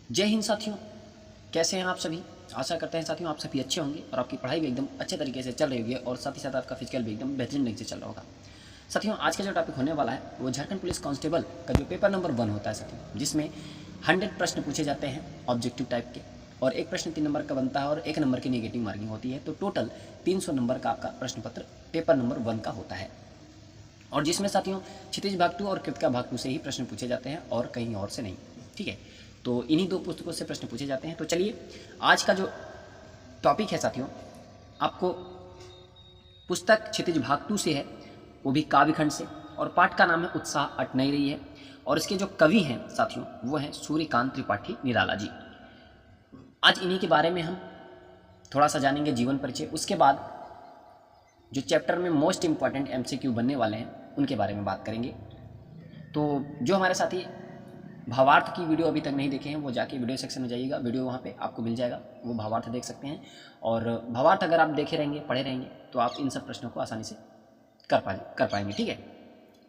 जय हिंद साथियों, कैसे हैं आप सभी। आशा करते हैं साथियों आप सभी अच्छे होंगे और आपकी पढ़ाई भी एकदम अच्छे तरीके से चल रही होगी और साथ ही साथ आपका फिजिकल भी एकदम बेहतरीन ढंग से चल रहा होगा। साथियों आज का जो टॉपिक होने वाला है वो झारखंड पुलिस कांस्टेबल का जो पेपर नंबर 1 होता है साथियों, जिसमें 100 प्रश्न पूछे जाते हैं ऑब्जेक्टिव टाइप के और एक प्रश्न 3 नंबर का बनता है और 1 नंबर की नेगेटिव मार्किंग होती है। तो टोटल 300 नंबर का आपका प्रश्न पत्र पेपर नंबर 1 का होता है और जिसमें साथियों क्षितिज भाग 2 और कृतिका भाग 2 से ही प्रश्न पूछे जाते हैं और कहीं और से नहीं। ठीक है, तो इन्हीं दो पुस्तकों से प्रश्न पूछे जाते हैं। तो चलिए आज का जो टॉपिक है साथियों, आपको पुस्तक क्षितिज भाग 2 से है, वो भी काव्य खंड से, और पाठ का नाम है उत्साह अट नहीं रही है और इसके जो कवि हैं साथियों वो हैं सूर्यकांत त्रिपाठी निराला जी। आज इन्हीं के बारे में हम थोड़ा सा जानेंगे, जीवन परिचय। उसके बाद जो चैप्टर में मोस्ट इंपॉर्टेंट MCQ बनने वाले हैं उनके बारे में बात करेंगे। तो जो हमारे साथी भावार्थ की वीडियो अभी तक नहीं देखे हैं वो जाके वीडियो सेक्शन में जाइएगा, वीडियो वहाँ पे आपको मिल जाएगा, वो भावार्थ देख सकते हैं। और भावार्थ अगर आप देखे रहेंगे, पढ़े रहेंगे तो आप इन सब प्रश्नों को आसानी से कर पाएंगे। ठीक है,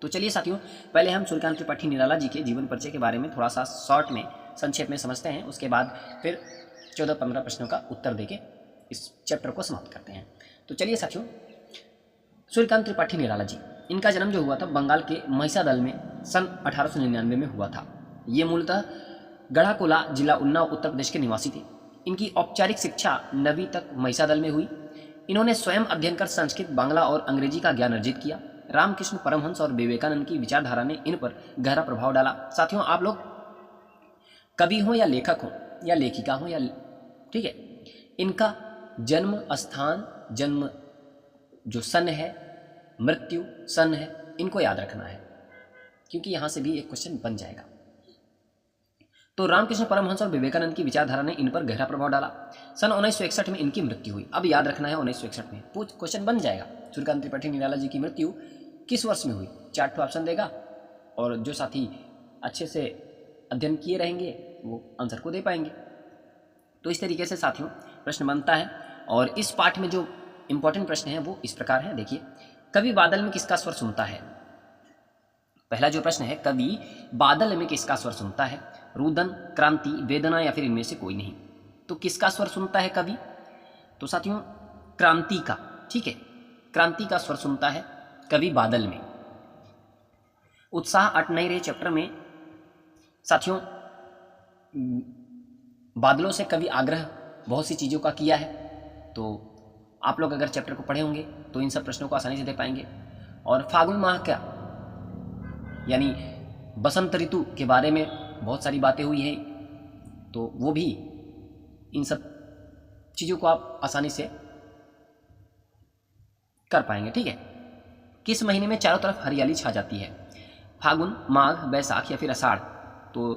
तो चलिए साथियों पहले हम सूर्यकांत त्रिपाठी निराला जी के जीवन परिचय के बारे में थोड़ा सा शॉर्ट में संक्षेप में समझते हैं। उसके बाद फिर 14-15 प्रश्नों का उत्तर देके इस चैप्टर को समाप्त करते हैं। तो चलिए साथियों, सूर्यकांत त्रिपाठी निराला जी, इनका जन्म जो हुआ था बंगाल के महिसादल में सन 1899 में हुआ था। ये मूलतः गढ़ाकोला जिला उन्नाव उत्तर प्रदेश के निवासी थे। इनकी औपचारिक शिक्षा 9वीं तक महिसादल में हुई। इन्होंने स्वयं अध्ययन कर संस्कृत, बांग्ला और अंग्रेजी का ज्ञान अर्जित किया। रामकृष्ण परमहंस और विवेकानंद की विचारधारा ने इन पर गहरा प्रभाव डाला। साथियों आप लोग कवि हो या लेखक हो या लेखिका हो या ठीक है, इनका जन्म स्थान, जन्म जो सन है, मृत्यु सन है, इनको याद रखना है क्योंकि यहाँ से भी एक क्वेश्चन बन जाएगा। तो रामकृष्ण परमहंस और विवेकानंद की विचारधारा ने इन पर गहरा प्रभाव डाला। सन 1961 में इनकी मृत्यु हुई। अब याद रखना है 1961 में क्वेश्चन बन जाएगा, सूर्यकांत त्रिपाठी निराला जी की मृत्यु किस वर्ष में हुई। 4 ऑप्शन देगा और जो साथी अच्छे से अध्ययन किए रहेंगे वो आंसर को दे पाएंगे। तो इस तरीके से साथियों प्रश्न बनता है और इस पाठ में जो इंपॉर्टेंट प्रश्न है वो इस प्रकार है। देखिए, कवि बादल में किसका स्वर सुनता है। पहला जो प्रश्न है, कवि बादल में किसका स्वर सुनता है। रुदन, क्रांति, वेदना या फिर इनमें से कोई नहीं। तो किसका स्वर सुनता है कवि, तो साथियों क्रांति का। ठीक है, क्रांति का स्वर सुनता है कवि बादल में। उत्साह अट नहीं रहे चैप्टर में साथियों बादलों से कवि आग्रह बहुत सी चीज़ों का किया है। तो आप लोग अगर चैप्टर को पढ़े होंगे तो इन सब प्रश्नों को आसानी से दे पाएंगे। और फागुन माह का यानी बसंत ऋतु के बारे में बहुत सारी बातें हुई हैं, तो वो भी इन सब चीज़ों को आप आसानी से कर पाएंगे। ठीक है, किस महीने में चारों तरफ हरियाली छा जाती है। फागुन, माघ, बैसाख या फिर आषाढ़। तो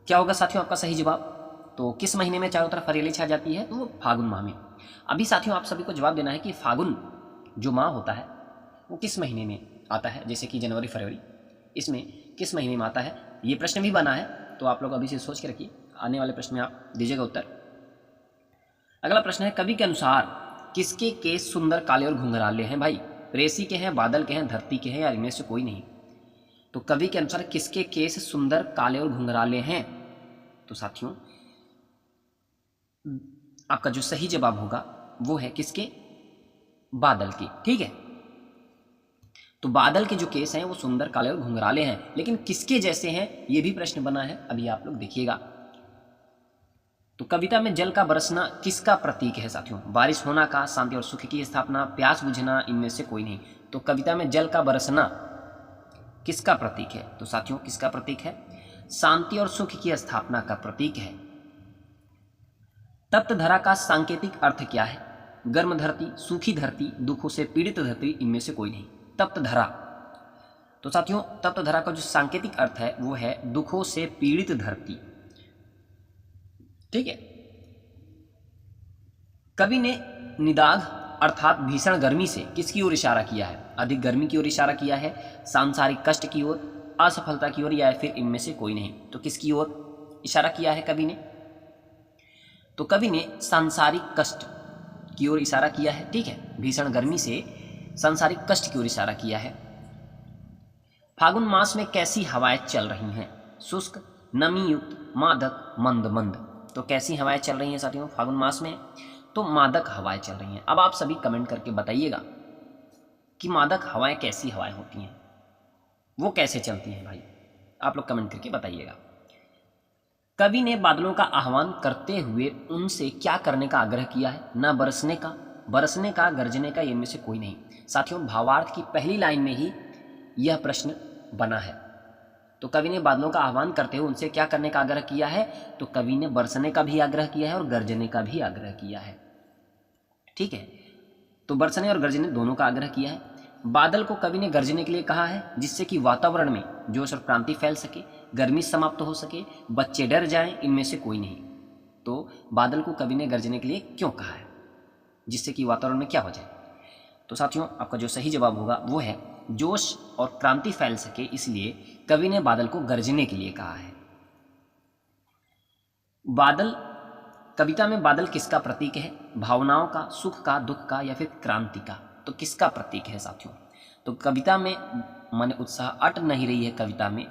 क्या होगा साथियों आपका सही जवाब। तो किस महीने में चारों तरफ हरियाली छा जाती है, तो वो फागुन माह में। अभी साथियों आप सभी को जवाब देना है कि फागुन जो माह होता है वो किस महीने में आता है, जैसे कि जनवरी, फरवरी, इसमें किस महीने में आता है। ये प्रश्न भी बना है तो आप लोग अभी से सोच के रखिए, आने वाले प्रश्न में आप दीजिएगा उत्तर। अगला प्रश्न है, कवि के अनुसार किसके केस सुंदर, काले और घुंघराले हैं। भाई प्रेसी के हैं, बादल के हैं, धरती के हैं या इनमें से कोई नहीं। तो कवि के अनुसार किसके केस सुंदर, काले और घुंघराले हैं, तो साथियों आपका जो सही जवाब होगा वो है किसके, बादल की। ठीक है, तो बादल के जो केस हैं वो सुंदर, काले और घुंघराले हैं, लेकिन किसके जैसे हैं ये भी प्रश्न बना है, अभी आप लोग देखिएगा। तो कविता में जल का बरसना किसका प्रतीक है साथियों। बारिश होना का, शांति और सुख की स्थापना, प्यास बुझना, इनमें से कोई नहीं। तो कविता में जल का बरसना किसका प्रतीक है, तो साथियों किसका प्रतीक है, शांति और सुख की स्थापना का प्रतीक है। तप्त धरा का सांकेतिक अर्थ क्या है। गर्म धरती, सूखी धरती, दुखों से पीड़ित धरती, इनमें से कोई नहीं। तप्त धरा, तो साथियों तप्त धरा का जो सांकेतिक अर्थ है वो है दुखों से पीड़ित धरती। ठीक है, कवि ने निदाघ अर्थात भीषण गर्मी से किसकी ओर इशारा किया है। अधिक गर्मी की ओर इशारा किया है, सांसारिक कष्ट की ओर, असफलता की ओर या फिर इनमें से कोई नहीं। तो किसकी ओर इशारा किया है कवि ने, तो कवि ने सांसारिक कष्ट की ओर इशारा किया है। ठीक है, भीषण गर्मी से सांसारिक कष्ट की ओर इशारा किया है। फागुन मास में कैसी हवाएं चल रही हैं। शुष्क, नमी युक्त, मादक मंद मंद। तो कैसी हवाएं चल रही हैं साथियों फागुन मास में? तो मादक हवाएं चल रही हैं। अब आप सभी कमेंट करके बताइएगा कि मादक हवाएं कैसी हवाएं होती हैं, वो कैसे चलती हैं भाई, आप लोग कमेंट करके बताइएगा। कवि ने बादलों का आह्वान करते हुए उनसे क्या करने का आग्रह किया है? न बरसने का, बरसने का, गरजने का, इनमें से कोई नहीं। साथियों भावार्थ की पहली लाइन में ही यह प्रश्न बना है। तो कवि ने बादलों का आह्वान करते हुए उनसे क्या करने का आग्रह किया है? तो कवि ने बरसने का भी आग्रह किया है और गरजने का भी आग्रह किया है। ठीक है, तो बरसने और गरजने दोनों का आग्रह किया है। बादल को कवि ने गरजने के लिए कहा है जिससे कि वातावरण में जोश और क्रांति फैल सके, गर्मी समाप्त हो सके, बच्चे डर जाएं, इनमें से कोई नहीं। तो बादल को कवि ने गरजने के लिए क्यों कहा है? जिससे कि वातावरण में क्या हो जाए? तो साथियों आपका जो सही जवाब होगा वो है जोश और क्रांति फैल सके, इसलिए कवि ने बादल को गरजने के लिए कहा है। बादल, कविता में बादल किसका प्रतीक है? भावनाओं का, सुख का, दुख का या फिर क्रांति का? तो किसका प्रतीक है साथियों? तो कविता में मन उत्साह अट नहीं रही है, कविता में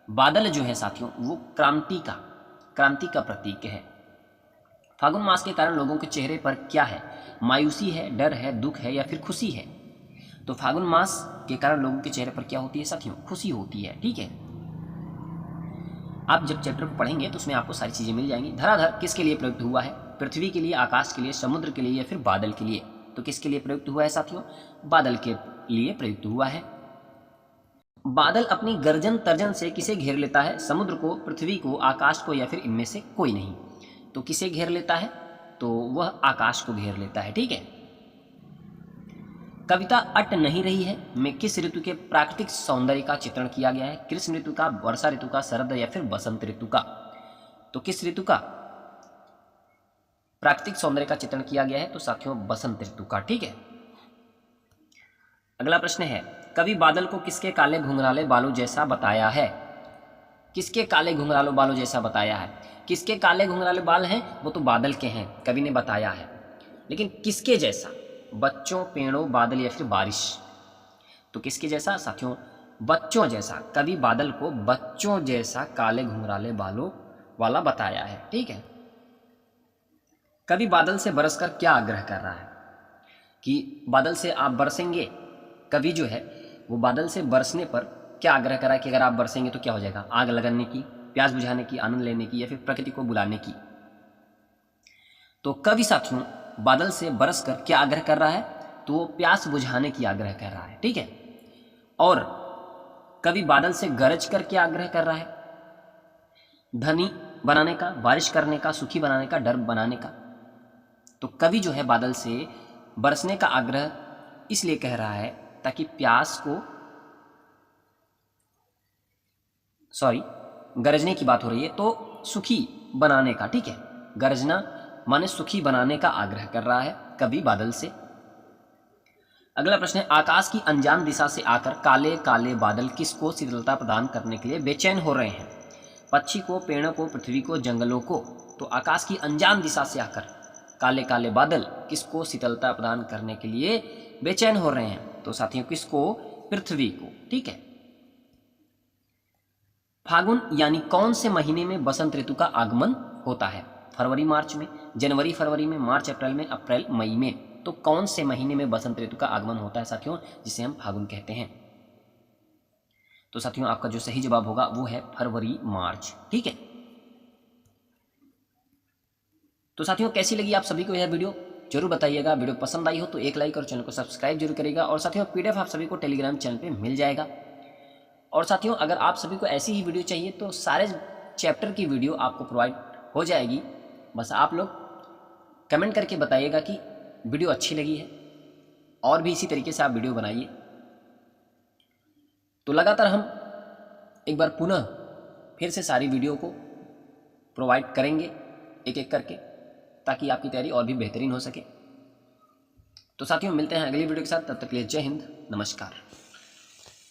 बादल जो है साथियों वो क्रांति का प्रतीक है। फागुन मास के कारण लोगों के चेहरे पर क्या है? मायूसी है, डर है, दुख है या फिर खुशी है? तो फागुन मास के कारण लोगों के चेहरे पर क्या होती है साथियों? खुशी होती है। ठीक है, आप जब चैप्टर को पढ़ेंगे तो उसमें आपको सारी चीजें मिल जाएंगी। धराधर किसके लिए प्रयुक्त हुआ है? पृथ्वी के लिए, आकाश के लिए, समुद्र के लिए या फिर बादल के लिए? तो किसके लिए प्रयुक्त हुआ है साथियों? बादल के लिए प्रयुक्त हुआ है। बादल अपनी गर्जन तर्जन से किसे घेर लेता है? समुद्र को, पृथ्वी को, आकाश को या फिर इनमें से कोई नहीं? तो किसे घेर लेता है? तो वह आकाश को घेर लेता है। ठीक है, कविता अट नहीं रही है में किस ऋतु के प्राकृतिक सौंदर्य का चित्रण किया गया है? ग्रीष्म ऋतु का, वर्षा ऋतु का, शरद या फिर बसंत ऋतु का? तो किस ऋतु का प्राकृतिक सौंदर्य का चित्रण किया गया है? तो साथियों बसंत ऋतु का। ठीक है, अगला प्रश्न है कवि बादल को किसके काले घुंघराले बालों जैसा बताया है? किसके काले घुंघराले बालों जैसा बताया है? किसके काले घुंघराले बाल हैं? वो तो बादल के हैं, कवि ने बताया है, लेकिन किसके जैसा? बच्चों, पेड़ों, बादल या फिर बारिश? तो किसके जैसा साथियों? बच्चों जैसा। कवि बादल को बच्चों जैसा काले घुंघराले बालों वाला बताया है। ठीक है, कवि बादल से बरसकर क्या आग्रह कर रहा है कि बादल से आप बरसेंगे? कवि जो है वो बादल से बरसने पर क्या आग्रह कर रहा है कि अगर आप बरसेंगे तो क्या हो जाएगा? आग लगाने की, प्यास बुझाने की, आनंद लेने की या फिर प्रकृति को बुलाने की? तो कवि साथियों बादल से बरसकर क्या आग्रह कर रहा है? तो वो प्यास बुझाने की आग्रह कर रहा है। ठीक है, और कवि बादल से गरज कर क्या आग्रह कर रहा है? धनी बनाने का, बारिश करने का, सुखी बनाने का, डर बनाने का? तो कवि जो है बादल से बरसने का आग्रह इसलिए कह रहा है ताकि प्यास को, गरजने की बात हो रही है तो सुखी बनाने का। ठीक है, गरजना माने सुखी बनाने का आग्रह कर रहा है कवि बादल से। अगला प्रश्न है आकाश की अनजान दिशा से आकर काले काले बादल किसको शीतलता प्रदान करने के लिए बेचैन हो रहे हैं? पक्षी को, पेड़ों को, पृथ्वी को, जंगलों को? तो आकाश की अनजान दिशा से आकर काले काले बादल किसको शीतलता प्रदान करने के लिए बेचैन हो रहे हैं? तो साथियों किसको? पृथ्वी को। ठीक है, फागुन यानी कौन से महीने में बसंत ऋतु का आगमन होता है? फरवरी मार्च में, जनवरी फरवरी में, मार्च अप्रैल में, अप्रैल मई में? तो कौन से महीने में बसंत ऋतु का आगमन होता है साथियों, जिसे हम फागुन कहते हैं? तो साथियों आपका जो सही जवाब होगा वो है फरवरी मार्च। ठीक है, तो साथियों कैसी लगी आप सभी को यह वीडियो जरूर बताइएगा। वीडियो पसंद आई हो तो एक लाइक और चैनल को सब्सक्राइब जरूर करिएगा। और साथियों पीडीएफ आप सभी को टेलीग्राम चैनल पे मिल जाएगा। और साथियों अगर आप सभी को ऐसी ही वीडियो चाहिए तो सारे चैप्टर की वीडियो आपको प्रोवाइड हो जाएगी। बस आप लोग कमेंट करके बताइएगा कि वीडियो अच्छी लगी है और भी इसी तरीके से आप वीडियो बनाइए। तो लगातार हम एक बार पुनः फिर से सारी वीडियो को प्रोवाइड करेंगे एक एक करके, ताकि आपकी तैयारी और भी बेहतरीन हो सके। तो साथियों मिलते हैं अगली वीडियो के साथ, तब तक के लिए जय हिंद, नमस्कार।